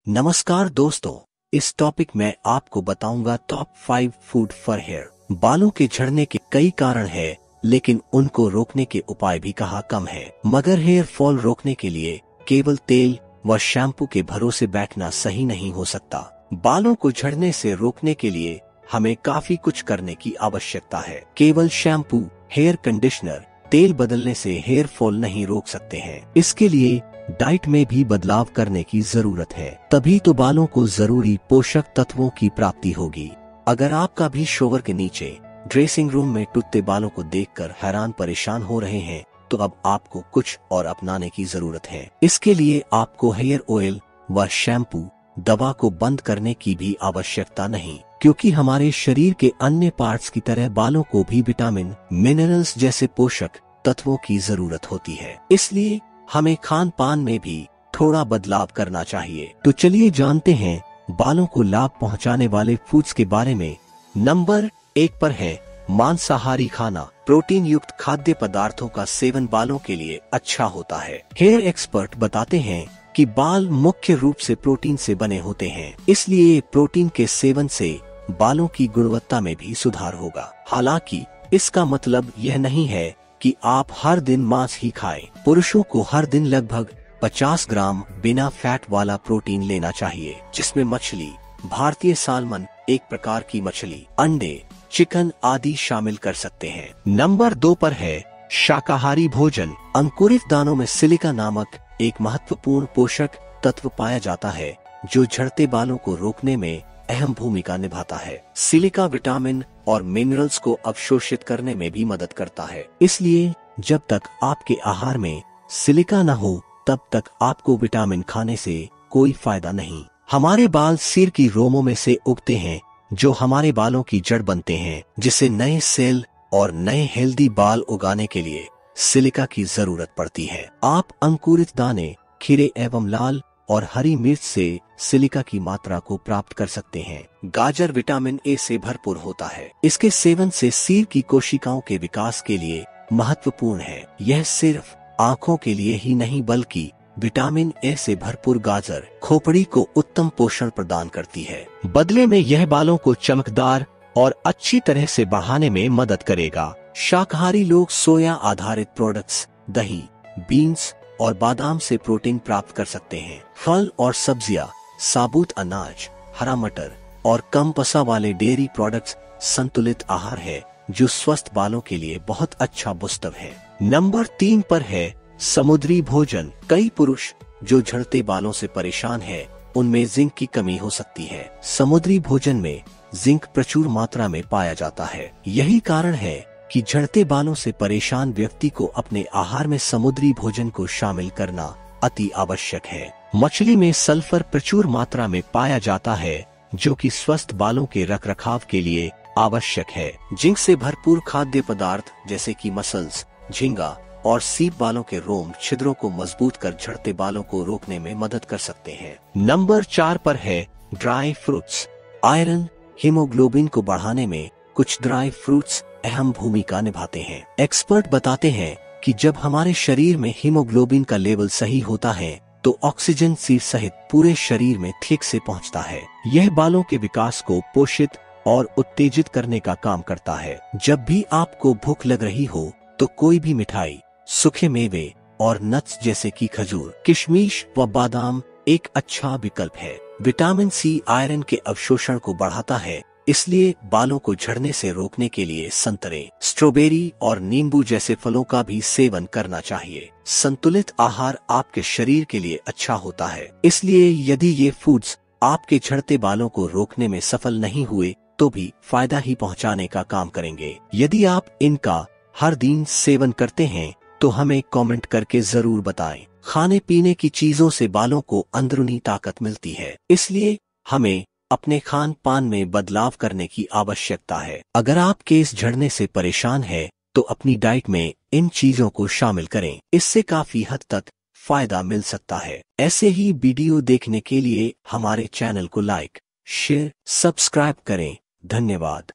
नमस्कार दोस्तों, इस टॉपिक में आपको बताऊंगा टॉप 5 फूड फॉर हेयर। बालों के झड़ने के कई कारण हैं, लेकिन उनको रोकने के उपाय भी कहाँ कम है। मगर हेयर फॉल रोकने के लिए केवल तेल व शैम्पू के भरोसे बैठना सही नहीं हो सकता। बालों को झड़ने से रोकने के लिए हमें काफी कुछ करने की आवश्यकता है। केवल शैम्पू, हेयर कंडीशनर, तेल बदलने से हेयर फॉल नहीं रोक सकते हैं। इसके लिए डाइट में भी बदलाव करने की जरूरत है, तभी तो बालों को जरूरी पोषक तत्वों की प्राप्ति होगी। अगर आपका भी शोवर के नीचे ड्रेसिंग रूम में टूटते बालों को देखकर हैरान परेशान हो रहे हैं, तो अब आपको कुछ और अपनाने की जरूरत है। इसके लिए आपको हेयर ऑयल व शैम्पू, दवा को बंद करने की भी आवश्यकता नहीं, क्योंकि हमारे शरीर के अन्य पार्ट्स की तरह बालों को भी विटामिन, मिनरल्स जैसे पोषक तत्वों की जरूरत होती है। इसलिए हमें खान पान में भी थोड़ा बदलाव करना चाहिए। तो चलिए जानते हैं बालों को लाभ पहुंचाने वाले फूड्स के बारे में। नंबर 1 पर है मांसाहारी खाना। प्रोटीन युक्त खाद्य पदार्थों का सेवन बालों के लिए अच्छा होता है। हेयर एक्सपर्ट बताते हैं कि बाल मुख्य रूप से प्रोटीन से बने होते हैं, इसलिए प्रोटीन के सेवन से बालों की गुणवत्ता में भी सुधार होगा। हालांकि इसका मतलब यह नहीं है कि आप हर दिन मांस ही खाएं। पुरुषों को हर दिन लगभग 50 ग्राम बिना फैट वाला प्रोटीन लेना चाहिए, जिसमें मछली, भारतीय सालमन एक प्रकार की मछली, अंडे, चिकन आदि शामिल कर सकते हैं। नंबर 2 पर है शाकाहारी भोजन। अंकुरित दानों में सिलिका नामक एक महत्वपूर्ण पोषक तत्व पाया जाता है, जो झड़ते बालों को रोकने में अहम भूमिका निभाता है। सिलिका विटामिन और मिनरल्स को अवशोषित करने में भी मदद करता है। इसलिए जब तक आपके आहार में सिलिका न हो, तब तक आपको विटामिन खाने से कोई फायदा नहीं। हमारे बाल सिर की रोमों में से उगते हैं, जो हमारे बालों की जड़ बनते हैं, जिसे नए सेल और नए हेल्दी बाल उगाने के लिए सिलिका की जरूरत पड़ती है। आप अंकुरित दाने, खीरे एवं लाल और हरी मिर्च से सिलिका की मात्रा को प्राप्त कर सकते हैं। गाजर विटामिन ए से भरपूर होता है। इसके सेवन से सिर की कोशिकाओं के विकास के लिए महत्वपूर्ण है। यह सिर्फ आंखों के लिए ही नहीं, बल्कि विटामिन ए से भरपूर गाजर खोपड़ी को उत्तम पोषण प्रदान करती है। बदले में यह बालों को चमकदार और अच्छी तरह से बढ़ाने में मदद करेगा। शाकाहारी लोग सोया आधारित प्रोडक्ट्स, दही, बीन्स और बादाम से प्रोटीन प्राप्त कर सकते हैं। फल और सब्जियां, साबुत अनाज, हरा मटर और कम पसा वाले डेयरी प्रोडक्ट्स संतुलित आहार है, जो स्वस्थ बालों के लिए बहुत अच्छा बुस्टर है। नंबर 3 पर है समुद्री भोजन। कई पुरुष जो झड़ते बालों से परेशान है, उनमें जिंक की कमी हो सकती है। समुद्री भोजन में जिंक प्रचुर मात्रा में पाया जाता है। यही कारण है कि झड़ते बालों से परेशान व्यक्ति को अपने आहार में समुद्री भोजन को शामिल करना अति आवश्यक है। मछली में सल्फर प्रचुर मात्रा में पाया जाता है, जो कि स्वस्थ बालों के रखरखाव के लिए आवश्यक है। जिंक से भरपूर खाद्य पदार्थ जैसे कि मसल्स, झींगा और सीप बालों के रोम छिद्रों को मजबूत कर झड़ते बालों को रोकने में मदद कर सकते हैं। नंबर 4 पर है ड्राई फ्रूट्स। आयरन, हीमोग्लोबिन को बढ़ाने में कुछ ड्राई फ्रूट्स अहम भूमिका निभाते हैं। एक्सपर्ट बताते हैं कि जब हमारे शरीर में हीमोग्लोबिन का लेवल सही होता है, तो ऑक्सीजन सिर सहित पूरे शरीर में ठीक से पहुंचता है। यह बालों के विकास को पोषित और उत्तेजित करने का काम करता है। जब भी आपको भूख लग रही हो, तो कोई भी मिठाई, सूखे मेवे और नट्स जैसे कि खजूर, किशमिश व बादाम एक अच्छा विकल्प है। विटामिन सी आयरन के अवशोषण को बढ़ाता है, इसलिए बालों को झड़ने से रोकने के लिए संतरे, स्ट्रॉबेरी और नींबू जैसे फलों का भी सेवन करना चाहिए। संतुलित आहार आपके शरीर के लिए अच्छा होता है, इसलिए यदि ये फूड्स आपके झड़ते बालों को रोकने में सफल नहीं हुए, तो भी फायदा ही पहुंचाने का काम करेंगे। यदि आप इनका हर दिन सेवन करते हैं, तो हमें कमेंट करके जरूर बताएं। खाने पीने की चीजों से बालों को अंदरूनी ताकत मिलती है, इसलिए हमें अपने खान पान में बदलाव करने की आवश्यकता है। अगर आप केस झड़ने से परेशान हैं, तो अपनी डाइट में इन चीजों को शामिल करें। इससे काफी हद तक फायदा मिल सकता है। ऐसे ही वीडियो देखने के लिए हमारे चैनल को लाइक, शेयर, सब्सक्राइब करें। धन्यवाद।